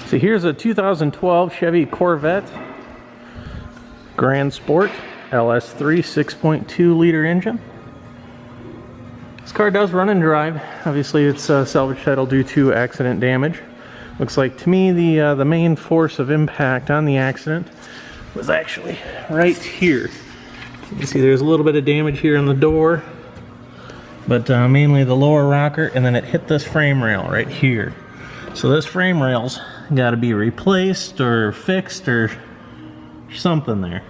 So here's a 2012 Chevy Corvette Grand Sport LS3 6.2 liter engine. This car does run and drive. Obviously it's salvage title due to accident damage. Looks like to me the main force of impact on the accident was actually right here. You can see there's a little bit of damage here in the door, but mainly the lower rocker, and then it hit this frame rail right here. So this frame rail's got to be replaced or fixed or something there.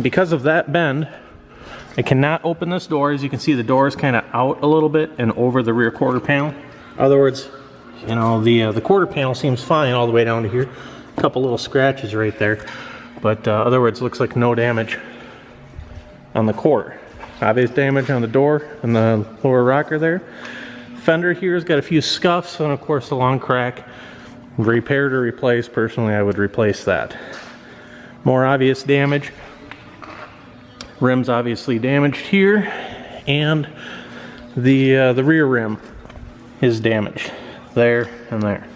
Because of that bend, I cannot open this door. As you can see, the door is kind of out a little bit and over the rear quarter panel. In other words, you know, the quarter panel seems fine all the way down to here. A couple little scratches right there, but other words, looks like no damage on the quarter. Obvious damage on the door and the lower rocker there. Fender here's got a few scuffs and of course a long crack. Repaired or replaced. Personally, I would replace that. More obvious damage. Rim's obviously damaged here, and the rear rim is damaged there and there.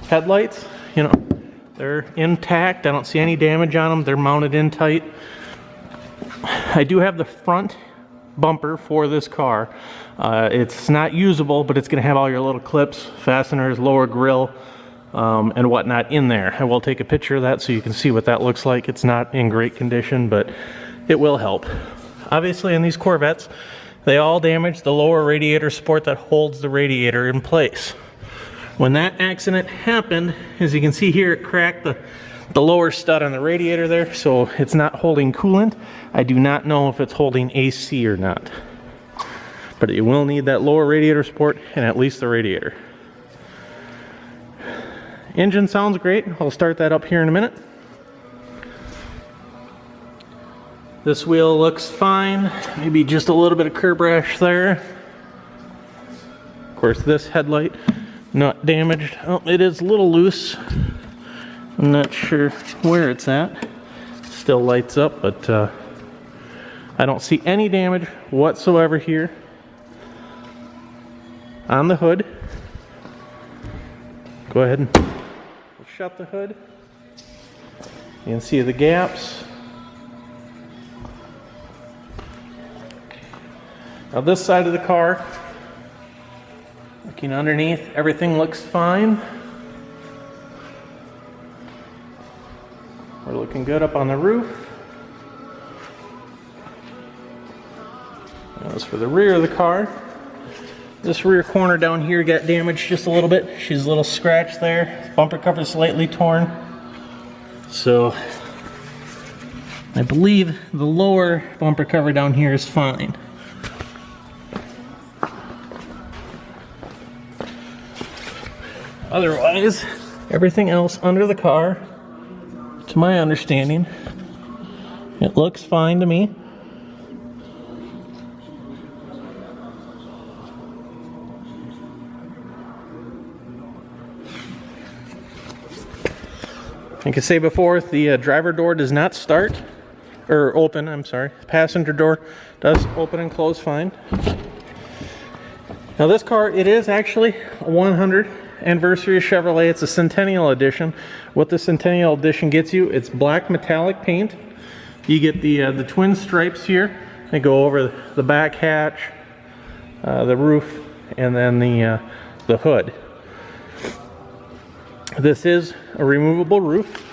Headlights, you know, they're intact. I don't see any damage on them. They're mounted in tight. I do have the front bumper for this car. It's not usable, but it's going to have all your little clips, fasteners, lower grille, and whatnot in there. I will take a picture of that so you can see what that looks like. It's not in great condition, but it will help. Obviously, in these Corvettes, they all damage the lower radiator support that holds the radiator in place. When that accident happened, as you can see here, it cracked the lower stud on the radiator there, so it's not holding coolant. I do not know if it's holding AC or not, but you will need that lower radiator support and at least the radiator. Engine sounds great. I'll start that up here in a minute. This wheel looks fine. Maybe just a little bit of curb rash there. Of course, this headlight not damaged. Oh, it is a little loose. I'm not sure where it's at. Still lights up, but I don't see any damage whatsoever here on the hood. Go ahead and shut the hood. You can see the gaps. Now this side of the car, looking underneath, everything looks fine. We're looking good up on the roof. As for the rear of the car, this rear corner down here got damaged just a little bit. She's a little scratched there. Bumper cover slightly torn. So I believe the lower bumper cover down here is fine. Otherwise, everything else under the car, to my understanding, it looks fine to me. Like I say before, the driver door does not start, or open, I'm sorry. Passenger door does open and close fine. Now this car, it is actually a 100 anniversary of Chevrolet. It's a Centennial Edition. What the Centennial Edition gets you, it's black metallic paint. You get the twin stripes here. They go over the back hatch, the roof, and then the hood. This is a removable roof.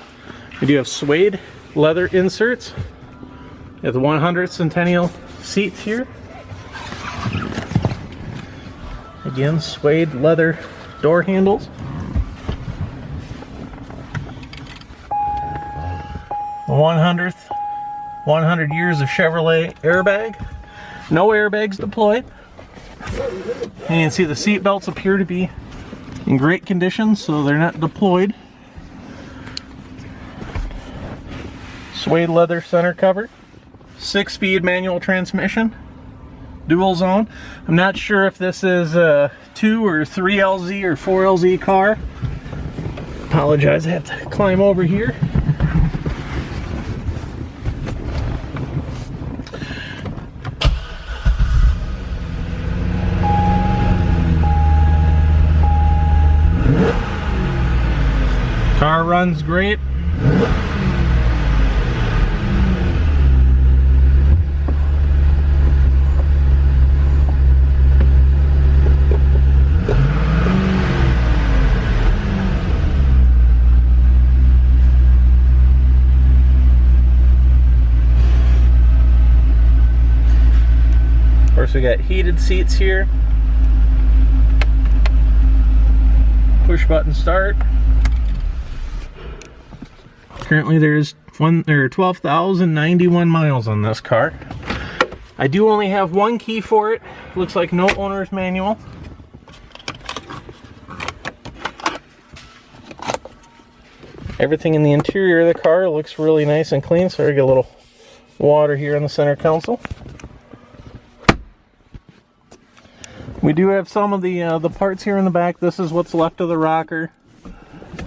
We do have suede leather inserts. We have the 100 Centennial seats here. Again, suede leather door handles. 100 years of Chevrolet airbag. No airbags deployed. And you can see the seat belts appear to be in great condition, so they're not deployed. Suede leather center cover. 6-speed manual transmission. Dual zone. I'm not sure if this is a 2 or 3 LZ or 4 LZ car. Apologize, I have to climb over here. Car runs great. Of course, we got heated seats here. Push button start. Currently there's 12,091 miles on this car. I do only have one key for it. Looks like no owner's manual. Everything in the interior of the car looks really nice and clean. So we get a little water here on the center console. We do have some of the parts here in the back. This is what's left of the rocker.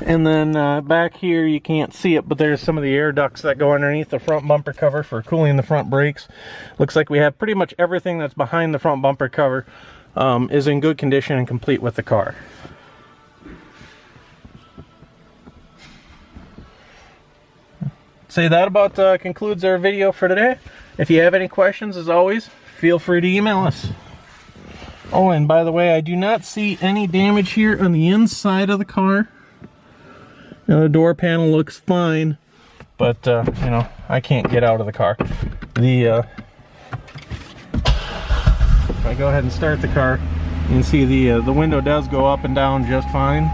And then back here, you can't see it, but there's some of the air ducts that go underneath the front bumper cover for cooling the front brakes. Looks like we have pretty much everything that's behind the front bumper cover is in good condition and complete with the car. Say that about concludes our video for today. If you have any questions, as always, feel free to email us. Oh, and by the way, I do not see any damage here on the inside of the car. Now, the door panel looks fine, but you know, I can't get out of the car. If I go ahead and start the car, you can see the window does go up and down just fine.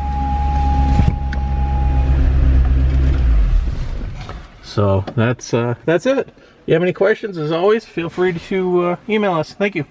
So that's it. If you have any questions, as always, feel free to email us. Thank you.